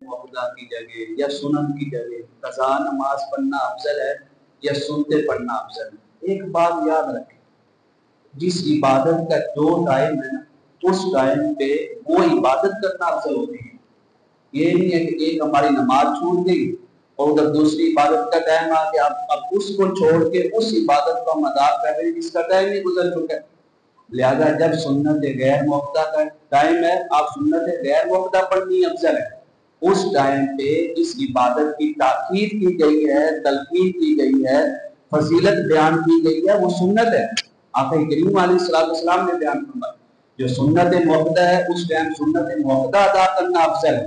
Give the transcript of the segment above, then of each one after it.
وقدہ کی جگہ یا سنن کی جگہ قضا نماز پڑھنا افضل ہے یا سنتے پڑھنا افضل ہے؟ ایک بات یاد رکھیں، جس عبادت کا جو ٹائم ہے اس ٹائم پہ وہ عبادت کرنا افضل ہوتی ہے۔ یہ نہیں ہے کہ ایک ہماری نماز چھوٹ گئی اور ادھر دوسری عبادت کا ٹائم آ گیا، اب اس کو چھوڑ کے اس عبادت کو ہم ادا کر رہے ہیں جس کا ٹائم ہی گزر چکا ہے۔ لہذا جب سنت غیر موقع کا ٹائم ہے، آپ سنت غیر موقع پڑھنی افضل ہے۔ اس ٹائم پہ جس عبادت کی تاکید کی گئی ہے، تلقین کی گئی ہے، فضیلت بیان کی گئی ہے، وہ سنت ہے۔ آقا کریم علیہ السلام نے بیان فرمایا جو سنت موقع ہے اس ٹائم سنت موقع ادا کرنا افضل ہے۔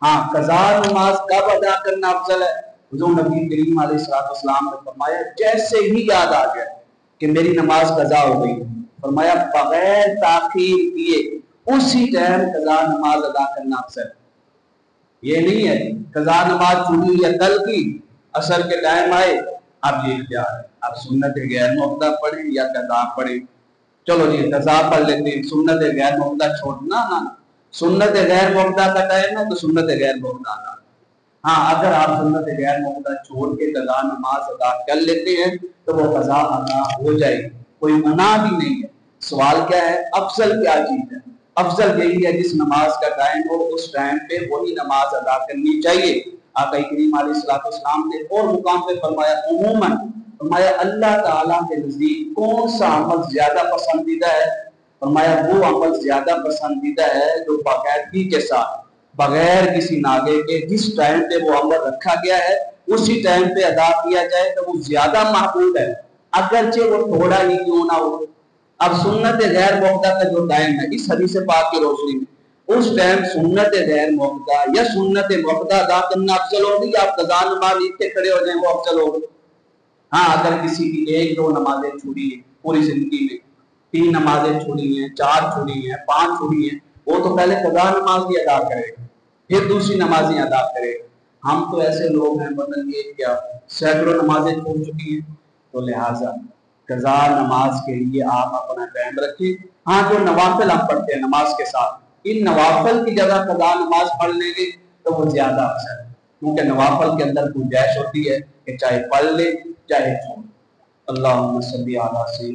ہاں، قضا نماز کب ادا کرنا افضل ہے؟ حضور نبی کریم علیہ السلام نے فرمایا جیسے ہی یاد آ گیا کہ میری نماز قضا ہو گئی، فرمایا بغیر تاخیر کیے اسی ٹائم قضا نماز ادا کرنا افضل ہے۔ یہ نہیں ہے قضا نماز چھوٹی یا کل کی عصر کے ٹائم آئے اب یہ اختیار ہے، اب سنت غیر موقع پڑھیں یا قضا پڑھیں، چلو جی قضا پڑھ لیتے ہیں، سنت غیر موقع چھوڑنا نہ، سنت غیر موقع کا ٹائم ہے تو سنت غیر موقع ادا۔ ہاں، اگر آپ سنت غیر موقع چھوڑ کے قضا نماز ادا کر لیتے ہیں تو وہ قضا ادا ہو جائے گی، کوئی منع بھی نہیں ہے۔ سوال کیا ہے؟ افضل کیا چیز ہے؟ افضل یہی ہے جس نماز کا ٹائم ہو اس ٹائم پہ وہی نماز ادا کرنی چاہیے۔ آقا کریم علیہ السلام نے اور مقام پہ فرمایا عموماً، فرمایا اللہ تعالیٰ کے نزدیک کون سا عمل زیادہ پسندیدہ ہے؟ فرمایا وہ عمل زیادہ پسندیدہ ہے جو باقاعدگی کے ساتھ بغیر کسی ناغے کے جس ٹائم پہ وہ عمل رکھا گیا ہے اسی ٹائم پہ ادا کیا جائے تو وہ زیادہ محبوب ہے، اگرچہ وہ تھوڑا ہی کیوں نہ ہو۔ اب سنت غیر موقع کا جو ٹائم ہے اس حدیث پاک کی روشنی میں اس ٹائم سنت غیر موقع یا سنت موقع ادا کرنا افضل ہوگی یا آپ قضا نماز عید کے کھڑے ہو جائیں وہ افضل ہوگی؟ ہاں، اگر کسی کی ایک دو نمازیں چھوڑی ہیں پوری زندگی میں، 3 نمازیں چھوڑی ہیں، 4 چھوڑی ہیں، 5 چھوڑی ہیں، وہ تو پہلے قضا نماز بھی ادا کرے گا پھر دوسری نمازیں ادا کرے گا۔ ہم تو ایسے لوگ ہیں مطلب یہ کیا سینکڑوں نمازیں چھوڑ چکی ہیں، تو لہٰذا قضا نماز کے لیے آپ اپنا ٹائم رکھیں۔ ہاں، جو نوافل ہم پڑھتے ہیں نماز کے ساتھ ان نوافل کی جگہ قضا نماز پڑھ لیں گے تو وہ زیادہ اچھا ہے، کیونکہ نوافل کے اندر گنجائش ہوتی ہے کہ چاہے پڑھ لے چاہے چھوڑ۔ اللہم صلی علی سیدنا